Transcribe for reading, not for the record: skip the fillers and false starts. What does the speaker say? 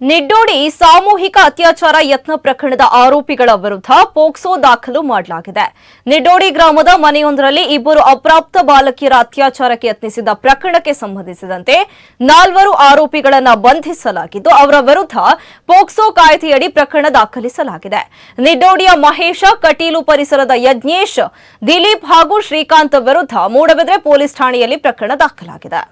ನಿಡ್ಡೋಡಿ ಸಾಮೂಹಿಕ ಅತ್ಯಾಚಾರ ಯತ್ನ ಪ್ರಕರಣದ ಆರೋಪಿಗಳ ವಿರುದ್ಧ ಪೋಕ್ಸೋ ದಾಖಲು ಮಾಡಲಾಗಿದೆ. ನಿಡ್ಡೋಡಿ ಗ್ರಾಮದ ಮನೆಯೊಂದರಲ್ಲಿ ಇಬ್ಬರು ಅಪ್ರಾಪ್ತ ಬಾಲಕಿಯರ ಅತ್ಯಾಚಾರಕ್ಕೆ ಯತ್ನಿಸಿದ ಪ್ರಕರಣಕ್ಕೆ ಸಂಬಂಧಿಸಿದಂತೆ 4 ಆರೋಪಿಗಳನ್ನು ಬಂಧಿಸಲಾಗಿದ್ದು ಅವರ ವಿರುದ್ಧ ಪೋಕ್ಸೋ ಕಾಯ್ದೆಯಡಿ ಪ್ರಕರಣ ದಾಖಲಿಸಲಾಗಿದೆ. ನಿಡ್ಡೋಡಿಯ ಮಹೇಶ, ಕಟೀಲು ಪರಿಸರದ ಯಜ್ಞೇಶ್, ದಿಲೀಪ್ ಹಾಗೂ ಶ್ರೀಕಾಂತ್ ವಿರುದ್ಧ ಮೂಡಬಿದ್ರೆ ಪೊಲೀಸ್ ಠಾಣೆಯಲ್ಲಿ ಪ್ರಕರಣ ದಾಖಲಾಗಿದೆ.